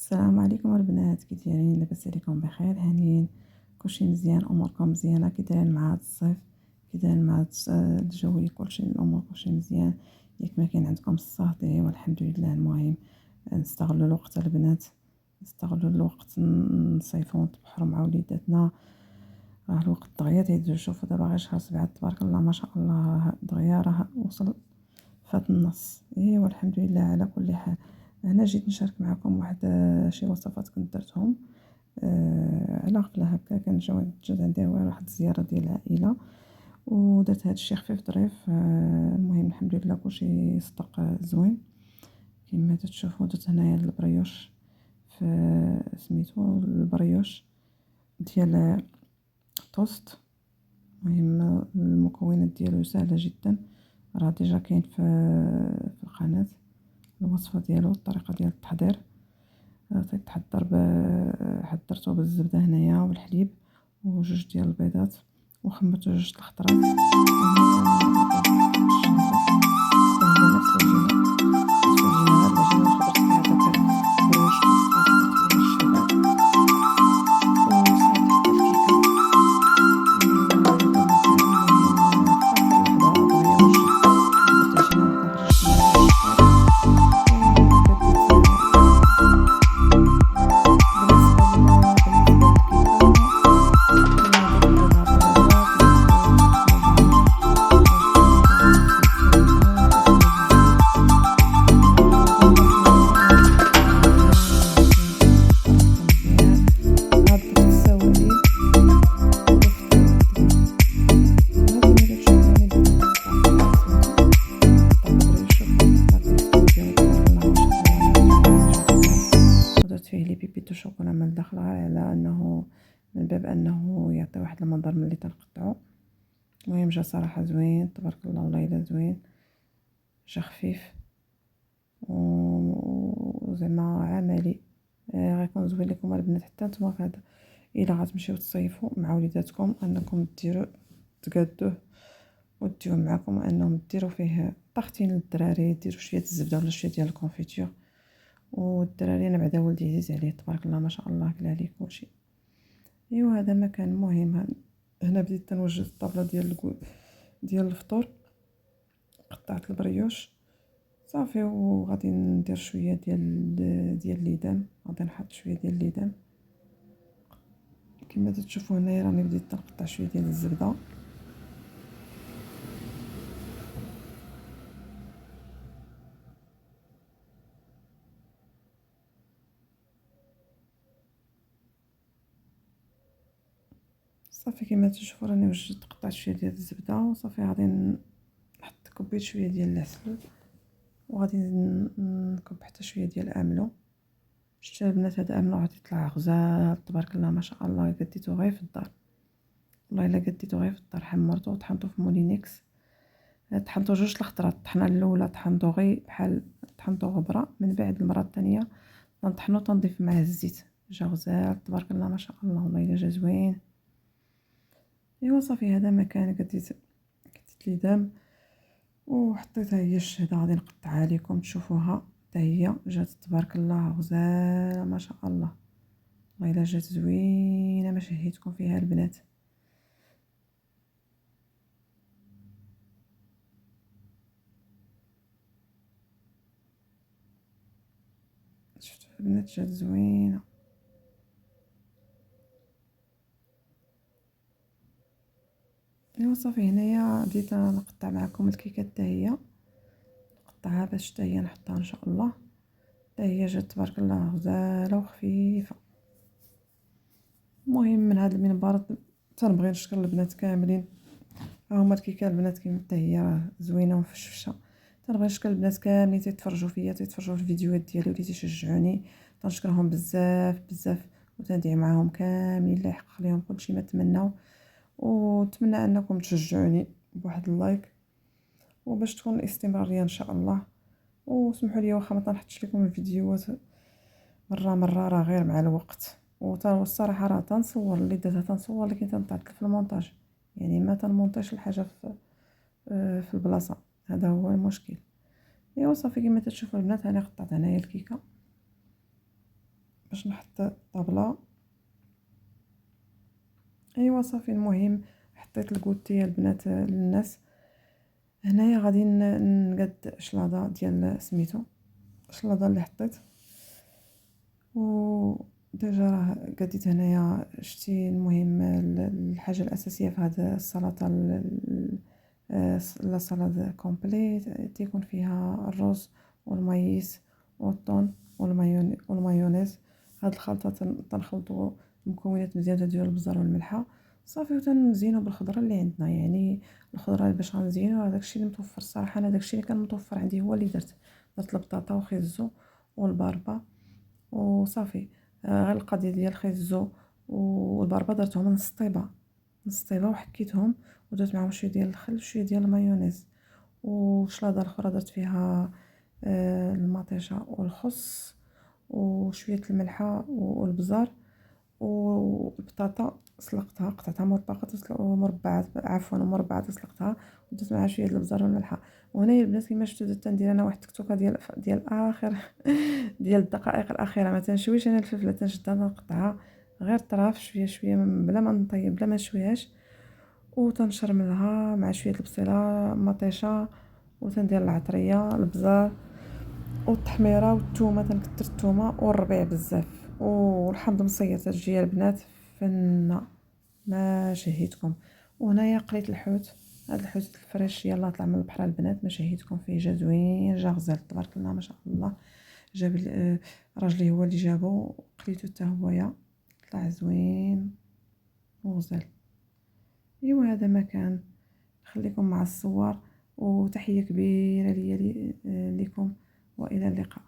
السلام عليكم البنات، كي دايرين؟ لاباس عليكم بخير؟ هانيين؟ كلشي مزيان؟ اموركم مزيانه؟ كي دايرين مع هاد الصيف؟ كي دايرين مع هاد الجو؟ كلشي الامور كلشي مزيان؟ ياك ما كاين عندكم الصهد؟ والحمد لله. المهم نستغلوا الوقت البنات، نستغلوا الوقت، نصيفوا ونتبحروا مع وليداتنا. راه الوقت دغيا تيدوز. شوفوا دابا غير شهر 7 تبارك الله ما شاء الله، راه دغيا راه وصل فات النص. والحمد لله على كل حال. انا جيت نشارك معكم واحد شي وصفات كنت درتهم على غفله هكا. كان جات عندي واحد الزياره ديال العائله ودرت هاد الشيء خفيف ظريف. المهم الحمد لله كلشي صدق زوين كما تشوفوا. درت هنايا البريوش في سميتو البريوش ديال توست. المهم المكونات ديالو سهله جدا، راه ديجا كاين في القناه الوصفه ديالو، الطريقه ديال التحضير. تيتحضر حضرته بالزبده هنايا والحليب وجوج ديال البيضات وخمرته جوج الخضرات وهي نفس العجينه، نفس العجينه، العجينه اللي خضرت فيها داك البريوش وصافي درت فيها الشبع وصافي حتى الكيكه. وهذا ما كان. المهم في اخر لحظه دغيا واش درت عجينه وحده خرجت منها الشطير وبديت. بالنسبة للكيكة درت البيضات البيضاء، درت معجون وجبن، درت سميدة وأسمر بالزيت وغلقتهم مزيان وهزيتهم قربتهم مزيان. عاد درت السوالي وضفت الدقيق. وها كما كتشوفوا راني درت قطع فيها سميتو قطع البريوش وقطع الفطور ديالو تبارك الله ما شاء الله زوين جدا. ودرت فيه لي بيبي دو شوكولا من الداخل على انه من باب انه يعطي واحد المنظر ملي تنقطعو. المهم جا صراحه زوين تبارك الله، والله الا زوين، جا خفيف وزعما عملي. غيكون زوين لكم البنات حتى نتوما في هذا الا غتمشيو تصيفوا مع وليداتكم انكم ديروا تقادوه وديوه معكم، انهم ديروا فيه طاختين للدراري، ديروا شويه الزبده ولا شويه ديال الكونفيتور. والدراري انا بعدا ولدي عزيز عليه تبارك الله ما شاء الله كلا عليه كلشي. هذا ما كان. المهم هنا بديت تنوجد الطابله ديال الفطور. قطعت البريوش صافي وغادي ندير شويه ديال الليدام. غادي نحط شويه ديال الليدام كما تشوفوا هنايا. راني بديت نقطع شويه ديال الزبده صافي. كما تشوفوا راني وجدت قطعت شويه ديال الزبده وصافي. غادي نحط كبيت شويه ديال العسل وغادي نكب حتى شويه ديال الاملو. شتي البنات هذا املو غادي يطلع غزال تبارك الله ما شاء الله. قديتو غير في الدار، والله الا قديتو غير في الدار. حمرتو وطحنتو في مولينيكس. طحنتو جوج الخضرات. الطحنه الاولى طحنتو غير بحال طحنتو غبره، من بعد المره الثانيه نطحنو تنضيف معاه الزيت. جا غزال تبارك الله ما شاء الله، والله الا جا زوين. صافي هذا ما كان. قديت ليدام وحطيتها هي الشهده. غادي نقطعها لكم تشوفوها حتى هي جات تبارك الله غزاله ما شاء الله، والله الا جات زوينه ما شهيتكم فيها البنات. شفتوا البنات جات زوينه. صافي هنايا بديت نقطع معكم الكيكه حتى هي. نقطعها باش حتى هي نحطها ان شاء الله. حتى هي جات تبارك الله غزاله وخفيفه. المهم من هذا المنبر تنبغي نشكر البنات كاملين. هما الكيكه البنات كيما حتى هي راه زوينه ومفشفشه. تنبغي نشكر البنات كاملين تيتفرجوا فيا، تيتفرجوا في الفيديوهات ديالي ولي تيشجعوني. تنشكرهم بزاف بزاف وتندعي معاهم كاملين الله يحقق لهم كلشي ما تمناو. ونتمنى انكم تشجعوني بواحد اللايك وباش تكون الاستمراريه ان شاء الله. وسمحوا لي واخا ما تنحطش لكم الفيديوهات مره راه غير مع الوقت. والصراحه راه تنصور اللي درتها تنصور، لكن تنتعطل في المونتاج. يعني ما تنمونطيش الحاجه في البلاصه. هذا هو المشكل. صافي كما تشوفوا البنات انا قطعت هنايا الكيكه باش نحط الطابله. ايوا صافي، المهم حطيت الكوتي البنات للناس. هنايا غادي نقاد شلاضه ديال سميتو، شلاضه اللي حطيت، و ديجا راه قديت هنايا. شتي المهم الحاجه الاساسيه في هذا السلطه، لا سالاد كومبليت تيكون فيها الرز والمايس والطون والمايونيز. هاد الخلطه تنخلطوا المكونات مزيان ديال البزار والملحه صافي، وتنزينو بالخضره اللي عندنا. يعني الخضره اللي باش غنزينو هذاك الشيء اللي متوفر. الصراحه انا داك الشيء اللي كان متوفر عندي هو اللي درت البطاطا وخيزو والباربه وصافي. غير القضيه ديال الخيزو والباربه درتهم نص طيبه وحكيتهم، ودرت معاهم شويه ديال الخل وشويه ديال المايونيز. وشلاضه الاخرى درت فيها المطيشه والخس وشويه الملحه والبزار. والبطاطا سلقتها، قطعتها مربعات، عفوا مربعات، سلقتها ودرت معها شويه البزار والملحه. وهنايا البنات كما شفتوا درت ندير انا واحد التكتوكه ديال اخر ديال الدقائق الاخيره. ما تنشويش انا الفلفله، تنشدها نقطعها غير طراف شويه شويه بلا ما نطيب بلا ما نشويهاش، وتنشرملها مع شويه البصيله مطيشه، وتندير العطريه البزار والتحميره والثومه. تنكثر الثومه والربيع بزاف، والحمض مصير تجي البنات فنه ما شهيتكم. وهنايا قليت الحوت، هذا الحوت الفريش يلا طلع من البحر البنات، ما شهيتكم فيه، جا زوين، جا غزال تبارك الله ما شاء الله. جاب راجلي هو اللي جابو، قليتو حتى هويا طلع زوين وغزال. ايوا هذا ما كان. خليكم مع الصور، وتحيه كبيره ليا لكم، والى اللقاء.